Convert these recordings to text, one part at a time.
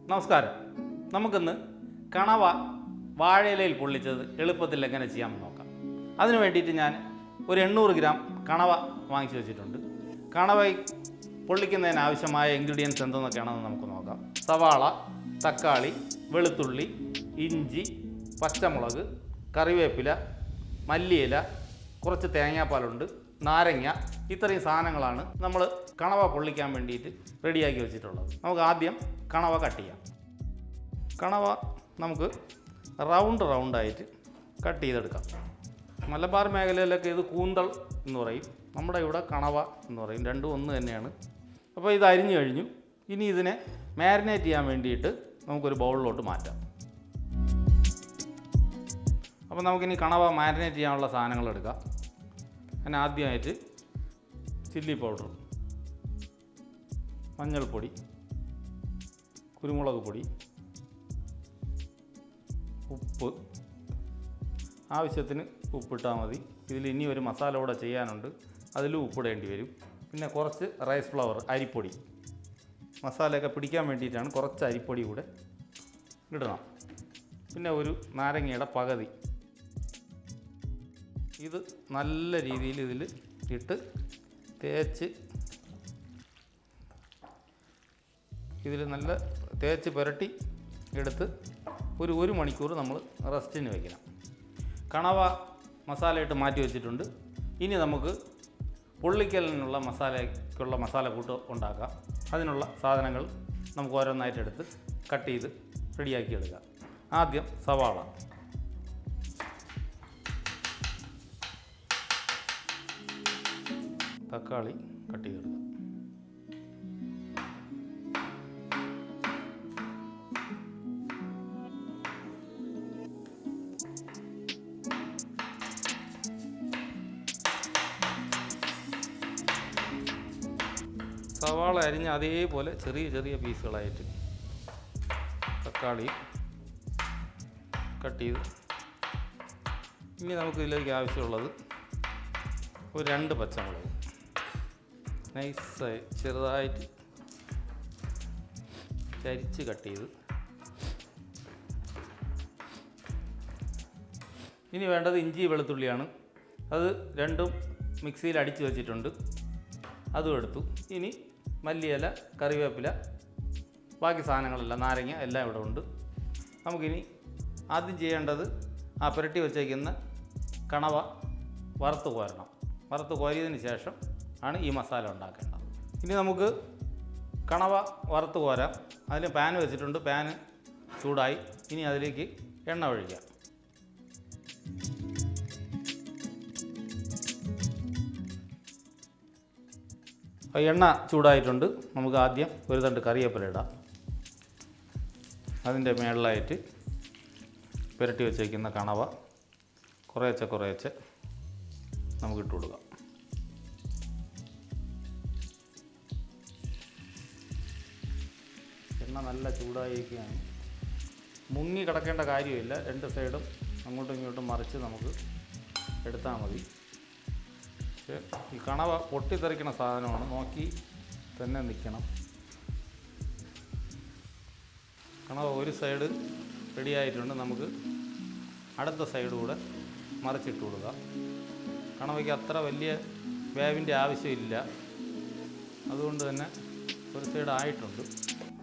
നമസ്കാരം. നമുക്കിന്ന് കണവ വാഴയിലയിൽ പൊള്ളിച്ചത് എളുപ്പത്തിൽ എങ്ങനെ ചെയ്യാമെന്ന് നോക്കാം. അതിനു വേണ്ടിയിട്ട് ഞാൻ ഒരു 800 ഗ്രാം കണവ വാങ്ങിച്ചു വെച്ചിട്ടുണ്ട്. കണവ പൊള്ളിക്കുന്നതിന് ആവശ്യമായ ഇൻഗ്രീഡിയൻസ് എന്തെന്നൊക്കെയാണെന്ന് നമുക്ക് നോക്കാം. സവാള, തക്കാളി, വെളുത്തുള്ളി, ഇഞ്ചി, പച്ചമുളക്, കറിവേപ്പില, മല്ലിയില, കുറച്ച് തേങ്ങാപ്പാലുണ്ട്, നാരങ്ങ, ഇത്രയും സാധനങ്ങളാണ് നമ്മൾ കണവ പൊള്ളിക്കാൻ വേണ്ടിയിട്ട് റെഡിയാക്കി വെച്ചിട്ടുള്ളത്. നമുക്ക് ആദ്യം കണവ കട്ട് ചെയ്യാം. കണവ നമുക്ക് റൗണ്ടായിട്ട് കട്ട് ചെയ്തെടുക്കാം. മലബാർ മേഖലയിലൊക്കെ ഇത് കൂന്തൾ എന്ന് പറയും, നമ്മുടെ ഇവിടെ കണവ എന്ന് പറയും, രണ്ടും ഒന്ന് തന്നെയാണ്. അപ്പോൾ ഇത് അരിഞ്ഞു കഴിഞ്ഞു. ഇനി ഇതിനെ മാരിനേറ്റ് ചെയ്യാൻ വേണ്ടിയിട്ട് നമുക്കൊരു ബൗളിലോട്ട് മാറ്റാം. അപ്പോൾ നമുക്കിനി കണവ മാരിനേറ്റ് ചെയ്യാനുള്ള സാധനങ്ങൾ എടുക്കാം. ഞാൻ ആദ്യമായിട്ട് ചില്ലി പൗഡർ, മഞ്ഞൾപ്പൊടി, കുരുമുളക് പൊടി, ഉപ്പ്, ആവശ്യത്തിന് ഉപ്പിട്ടാൽ മതി. ഇതിൽ ഇനി ഒരു മസാല കൂടെ ചെയ്യാനുണ്ട്, അതിലും ഉപ്പിടേണ്ടി വരും. പിന്നെ കുറച്ച് റൈസ് ഫ്ലവർ, അരിപ്പൊടി, മസാലയൊക്കെ പിടിക്കാൻ വേണ്ടിയിട്ടാണ് കുറച്ച് അരിപ്പൊടി കൂടെ ഇടണം. പിന്നെ ഒരു നാരങ്ങയുടെ പകുതി. ഇത് നല്ല രീതിയിൽ ഇതിൽ ഇട്ട് തേച്ച് നല്ല തേച്ച് പുരട്ടി എടുത്ത് ഒരു മണിക്കൂർ നമ്മൾ റെസ്റ്റിന് വയ്ക്കണം. കണവ മസാലയിട്ട് മാറ്റി വെച്ചിട്ടുണ്ട്. ഇനി നമുക്ക് പൊള്ളിക്കലിനുള്ള മസാലക്കൂട്ട് ഉണ്ടാക്കാം. അതിനുള്ള സാധനങ്ങൾ നമുക്ക് ഓരോന്നായിട്ട് എടുത്ത് കട്ട് ചെയ്ത് റെഡിയാക്കി എടുക്കാം. ആദ്യം സവാള, തക്കാളി കട്ട് ചെയ്തെടുക്കുക. സവാള അരിഞ്ഞ് അതേപോലെ ചെറിയ ചെറിയ പീസുകളായിട്ട് തക്കാളി കട്ട് ചെയ്ത്. ഇനി നമുക്ക് ഇതിലേക്ക് ആവശ്യമുള്ളത് ഒരു 2 പച്ചമുളക് നൈസായി ചെറുതായിട്ട് ചരിച്ച് കട്ട് ചെയ്ത്. ഇനി വേണ്ടത് ഇഞ്ചി വെളുത്തുള്ളിയാണ്. അത് രണ്ടും മിക്സിയിൽ അടിച്ച് വെച്ചിട്ടുണ്ട്, അതും എടുത്തു. ഇനി മല്ലിയില, കറിവേപ്പില, ബാക്കി സാധനങ്ങളെല്ലാം, നാരങ്ങ എല്ലാം ഇവിടെ ഉണ്ട്. നമുക്കിനി ആദ്യം ചെയ്യേണ്ടത് ആ പുരട്ടി വച്ചേക്കുന്ന കണവ വറുത്ത് കോരണം. വറുത്ത് കോരിയതിന് ശേഷം ആണ് ഈ മസാല ഉണ്ടാക്കേണ്ടത്. ഇനി നമുക്ക് കണവ വറുത്ത് കോരാം. അതിന് പാൻ വെച്ചിട്ടുണ്ട്. പാന് ചൂടായി. ഇനി അതിലേക്ക് എണ്ണ ഒഴിക്കാം. എണ്ണ ചൂടായിട്ടുണ്ട്. നമുക്ക് ആദ്യം ഒരു തണ്ട് കറിവേപ്പില ഇടാം. അതിൻ്റെ മേളിലായിട്ട് പുരട്ടി വെച്ചേക്കുന്ന കണവ കുറേശ്ശെ നമുക്ക് ഇട്ട് കൊടുക്കാം. എണ്ണ നല്ല ചൂടായിരിക്കുകയാണ്. മുങ്ങി കിടക്കേണ്ട കാര്യമില്ല. 2 സൈഡും അങ്ങോട്ടും ഇങ്ങോട്ടും മറിച്ച് നമുക്ക് എടുത്താൽ മതി. പക്ഷേ ഈ കണവ പൊട്ടിത്തെറിക്കുന്ന സാധനമാണ്, നോക്കി തന്നെ നിൽക്കണം. കണവ ഒരു സൈഡ് റെഡിയായിട്ടുണ്ട്. നമുക്ക് അടുത്ത സൈഡ് കൂടെ മറിച്ചിട്ട് കൊടുക്കാം. കണവയ്ക്ക് അത്ര വലിയ വേവിൻ്റെ ആവശ്യമില്ല, അതുകൊണ്ട് തന്നെ ഒരു സൈഡ് ആയിട്ടുണ്ട്.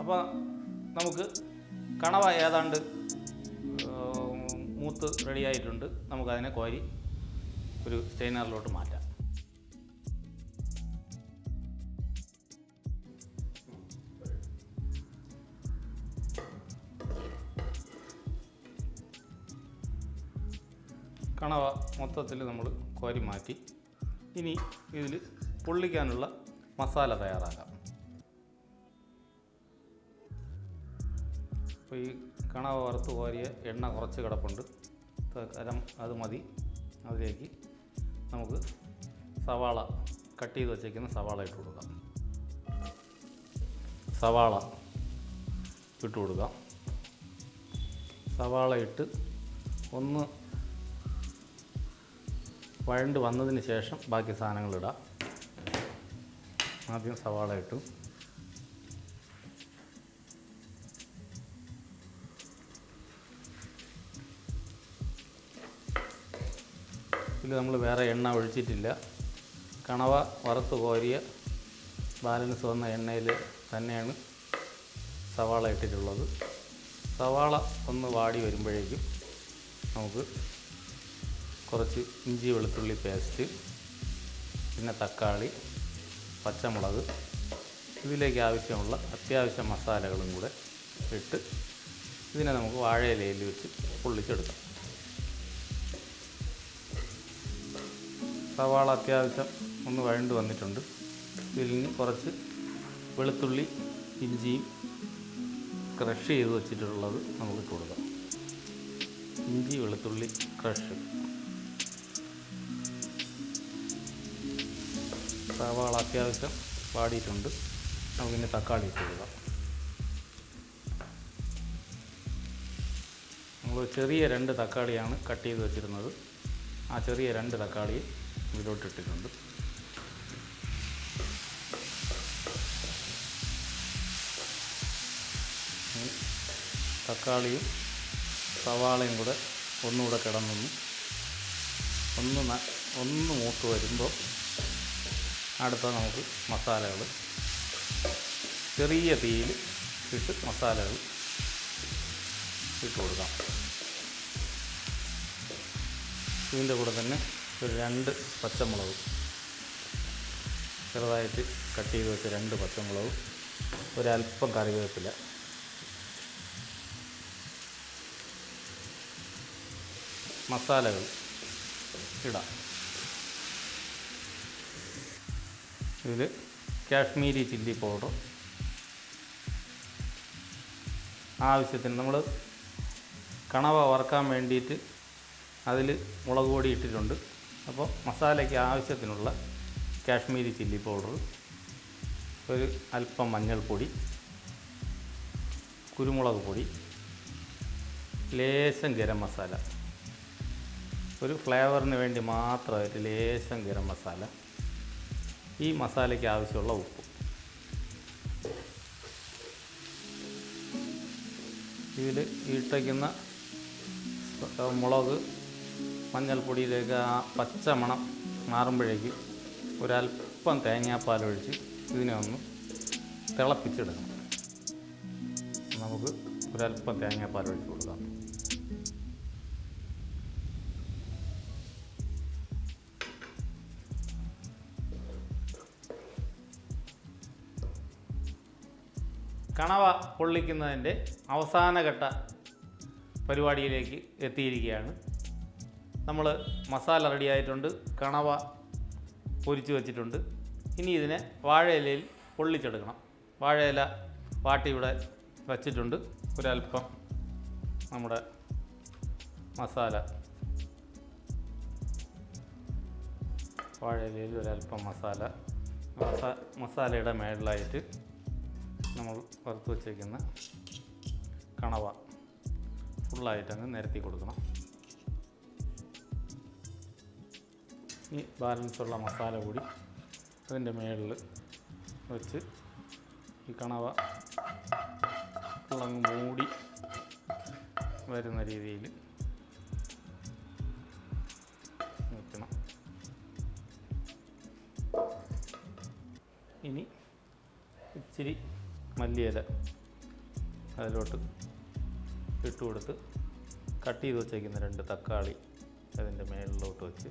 അപ്പോൾ നമുക്ക് കണവ ഏതാണ്ട് മൂത്ത് റെഡിയായിട്ടുണ്ട്. നമുക്കതിനെ കോരി ഒരു സ്റ്റെയിനറിലോട്ട് മാറ്റാം. കണവ മൊത്തത്തിൽ നമ്മൾ കോരി മാറ്റി. ഇനി ഇതിൽ പൊള്ളിക്കാനുള്ള മസാല തയ്യാറാക്കാം. അപ്പോൾ ഈ കണവ വറുത്ത് കോരിയ എണ്ണ കുറച്ച് കിടപ്പുണ്ട്, അത് മതി. അതിലേക്ക് നമുക്ക് സവാള കട്ട് ചെയ്ത് വച്ചേക്കുന്ന സവാള ഇട്ട് കൊടുക്കാം. സവാള ഇട്ട് കൊടുക്കാം. സവാള ഇട്ട് ഒന്ന് വഴണ്ട് വന്നതിന് ശേഷം ബാക്കി സാധനങ്ങളിടാം. ആദ്യം സവാള ഇട്ടു. ഇതിൽ നമ്മൾ വേറെ എണ്ണ ഒഴിച്ചിട്ടില്ല. കണവ വറുത്ത് കോരിയ ബാലൻസ് വന്ന എണ്ണയിൽ തന്നെയാണ് സവാള ഇട്ടിട്ടുള്ളത്. സവാള ഒന്ന് വാടി വരുമ്പോഴേക്കും നമുക്ക് കുറച്ച് ഇഞ്ചി വെളുത്തുള്ളി പേസ്റ്റ്, പിന്നെ തക്കാളി, പച്ചമുളക്, ഇതിലേക്ക് ആവശ്യമുള്ള അത്യാവശ്യ മസാലകളും കൂടെ ഇട്ട് ഇതിനെ നമുക്ക് വാഴയിലയിൽ വെച്ച് പൊള്ളിച്ചെടുക്കാം. സവാള അത്യാവശ്യം ഒന്ന് വഴണ്ട് വന്നിട്ടുണ്ട്. ഇതിൽ നിന്ന് കുറച്ച് വെളുത്തുള്ളി ഇഞ്ചിയും ക്രഷ് ചെയ്ത് വെച്ചിട്ടുള്ളത് നമുക്ക് ഇട്ട് കൊടുക്കാം. ഇഞ്ചി വെളുത്തുള്ളി ക്രഷ്. സവാള അത്യാവശ്യം വാടിയിട്ടുണ്ട്. നമുക്കിനി തക്കാളി ഇട്ട് കൊടുക്കാം. നമ്മൾ ചെറിയ 2 തക്കാളിയാണ് കട്ട് ചെയ്ത് വെച്ചിരുന്നത്. ആ ചെറിയ 2 തക്കാളി ഇതിലോട്ടിട്ടിട്ടുണ്ട്. തക്കാളിയും സവാളയും കൂടെ ഒന്നുകൂടെ കിടന്നൊന്ന് മൂത്ത് വരുമ്പോൾ അടുത്ത നമുക്ക് മസാലകൾ ചെറിയ തീയിൽ ഇട്ട് മസാലകൾ ഇട്ട് കൊടുക്കാം. ഇതിൻ്റെ കൂടെ തന്നെ ഒരു 2 പച്ചമുളക്, ചെറുതായിട്ട് കട്ട് ചെയ്ത് വെച്ച 2 പച്ചമുളക്, ഒരല്പം കറിവേപ്പില, മസാലകൾ ഇടാം. ഇതിൽ കാശ്മീരി ചില്ലി പൗഡർ ആവശ്യത്തിന്, നമ്മൾ കണവ വറുക്കാൻ വേണ്ടിയിട്ട് അതിൽ മുളക് പൊടി ഇട്ടിട്ടുണ്ട്. അപ്പോൾ മസാലയ്ക്ക് ആവശ്യത്തിനുള്ള കാശ്മീരി ചില്ലി പൗഡർ, ഒരു അല്പം മഞ്ഞൾപ്പൊടി, കുരുമുളക് പൊടി, ലേശം ഗരം മസാല, ഒരു ഫ്ലേവറിന് വേണ്ടി മാത്രമായിട്ട് ലേശം ഗരം മസാല, ഈ മസാലയ്ക്ക് ആവശ്യമുള്ള ഉപ്പ്. ഇതിൽ ഇട്ടയ്ക്കുന്ന മുളക് മഞ്ഞൾപ്പൊടിയിലേക്ക് ആ പച്ച മണം മാറുമ്പോഴേക്ക് ഒരല്പം തേങ്ങാപ്പാലൊഴിച്ച് ഇതിനെ ഒന്ന് തിളപ്പിച്ചെടുക്കണം. നമുക്ക് ഒരല്പം തേങ്ങാപ്പാലൊഴിച്ച് കൊടുക്കാം. കണവ പൊള്ളിക്കുന്നതിൻ്റെ അവസാനഘട്ട പരിപാടിയിലേക്ക് എത്തിയിരിക്കുകയാണ്. നമ്മൾ മസാല റെഡിയായിട്ടുണ്ട്, കണവ പൊരിച്ച് വെച്ചിട്ടുണ്ട്. ഇനി ഇതിനെ വാഴയിലയിൽ പൊള്ളിച്ചെടുക്കണം. വാഴയില വാട്ടി ഇവിടെ വച്ചിട്ടുണ്ട്. ഒരല്പം നമ്മുടെ മസാല, വാഴയിലയിൽ ഒരല്പം മസാലയുടെ മേളിലായിട്ട് നമ്മൾ വറുത്ത് വച്ചേക്കുന്ന കണവ ഫുള്ളായിട്ടങ്ങ് നിരത്തി കൊടുക്കണം. ഈ ബാലൻസുള്ള മസാല കൂടി അതിൻ്റെ മേളിൽ വെച്ച് ഈ കണവ ഫുള്ളങ്ങ് മൂടി വരുന്ന രീതിയിൽ വയ്ക്കണം. ഇനി ഇച്ചിരി മല്ലിയില അതിലോട്ട് ഇട്ട് കൊടുത്ത് കട്ട് ചെയ്ത് വച്ചേക്കുന്ന 2 തക്കാളി അതിൻ്റെ മേളിലോട്ട് വെച്ച്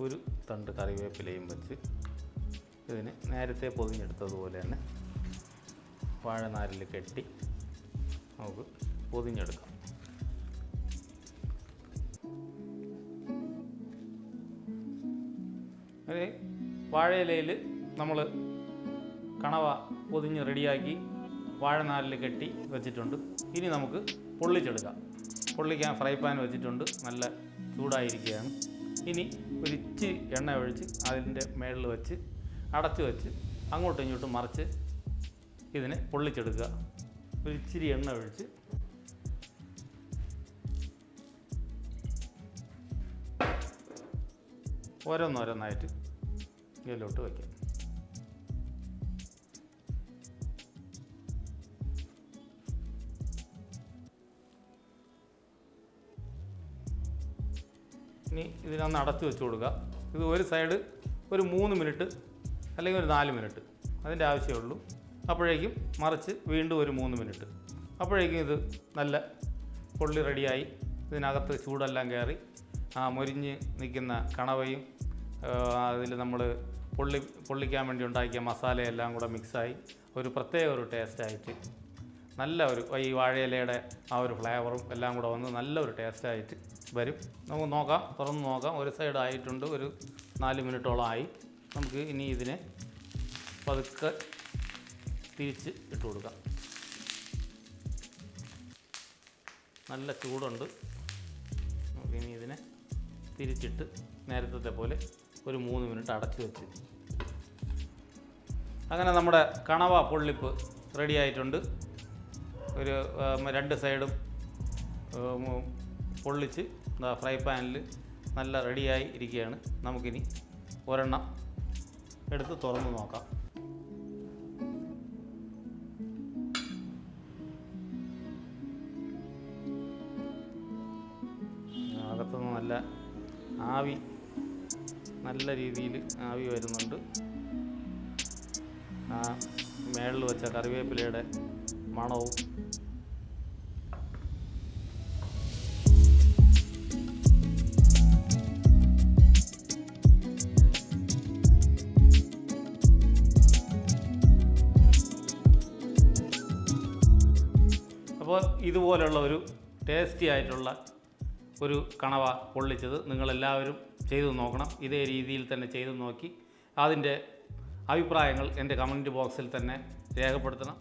ഒരു തണ്ട് കറിവേപ്പിലയും വെച്ച് ഇതിന് നേരത്തെ പൊതിഞ്ഞെടുത്തതുപോലെ തന്നെ വാഴനാരിൽ കെട്ടി നമുക്ക് പൊതിഞ്ഞെടുക്കാം. അങ്ങനെ വാഴയിലയിൽ നമ്മൾ കണവ പൊതിഞ്ഞ് റെഡിയാക്കി വാഴനാരിൽ കെട്ടി വെച്ചിട്ടുണ്ട്. ഇനി നമുക്ക് പൊള്ളിച്ചെടുക്കാം. പൊള്ളിക്കാൻ ഫ്രൈ പാൻ വെച്ചിട്ടുണ്ട്, നല്ല ചൂടായിരിക്കുകയാണ്. ഇനി ഒരിച്ചിരി എണ്ണ ഒഴിച്ച് അതിൻ്റെ മേളിൽ വെച്ച് അടച്ചു വെച്ച് അങ്ങോട്ടും ഇങ്ങോട്ടും മറിച്ച് ഇതിനെ പൊള്ളിച്ചെടുക്കുക. ഒരിച്ചിരി എണ്ണ ഒഴിച്ച് ഓരോന്നോരോന്നായിട്ട് ഇതിലോട്ട് വയ്ക്കാം. ഇനി ഇതിനൊന്ന് അടച്ചു വെച്ച് കൊടുക്കുക. ഇത് ഒരു സൈഡ് ഒരു 3 മിനിറ്റ് അല്ലെങ്കിൽ ഒരു 4 മിനിറ്റ് അതിൻ്റെ ആവശ്യമുള്ളൂ. അപ്പോഴേക്കും മറിച്ച് വീണ്ടും ഒരു 3 മിനിറ്റ്. അപ്പോഴേക്കും ഇത് നല്ല പൊള്ളി റെഡിയായി. ഇതിനകത്ത് ചൂടെല്ലാം കയറി മൊരിഞ്ഞ് നിൽക്കുന്ന കണവയും അതിൽ നമ്മൾ പൊള്ളിക്കാൻ വേണ്ടി ഉണ്ടാക്കിയ മസാലയെല്ലാം കൂടെ മിക്സായി ഒരു പ്രത്യേക ഒരു ടേസ്റ്റായിട്ട് നല്ല ഒരു ഈ വാഴയിലയുടെ ആ ഒരു ഫ്ലേവറും എല്ലാം കൂടെ വന്ന് നല്ലൊരു ടേസ്റ്റായിട്ട് വരും. നമുക്ക് നോക്കാം, തുറന്ന് നോക്കാം. ഒരു സൈഡ് ആയിട്ടുണ്ട്, ഒരു 4 മിനിറ്റോളം ആയി. നമുക്ക് ഇനി ഇതിനെ പതുക്കെ തിരിച്ച് ഇട്ട് കൊടുക്കാം. നല്ല ചൂടുണ്ട്. നമുക്കിനി ഇതിനെ തിരിച്ചിട്ട് നേരത്തെ പോലെ ഒരു 3 മിനിറ്റ് അടച്ചു വെച്ച്. അങ്ങനെ നമ്മുടെ കണവ പൊള്ളിപ്പ് റെഡി ആയിട്ടുണ്ട്. ഒരു 2 സൈഡും പൊള്ളിച്ച് ഫ്രൈ പാനിൽ നല്ല റെഡിയായി ഇരിക്കുകയാണ്. നമുക്കിനി ഒരെണ്ണം എടുത്ത് തുറന്ന് നോക്കാം. അകത്തുനിന്ന് നല്ല രീതിയിൽ ആവി വരുന്നുണ്ട്. മേളിൽ വെച്ച കറിവേപ്പിലയുടെ മണവും അപ്പോൾ ഇതുപോലുള്ള ഒരു ടേസ്റ്റി ആയിട്ടുള്ള ഒരു കണവ പൊള്ളിച്ചത് നിങ്ങളെല്ലാവരും ചെയ്തു നോക്കണം. ഇതേ രീതിയിൽ തന്നെ ചെയ്തു നോക്കി അതിൻ്റെ അഭിപ്രായങ്ങൾ എൻ്റെ കമൻറ്റ് ബോക്സിൽ തന്നെ രേഖപ്പെടുത്തണം.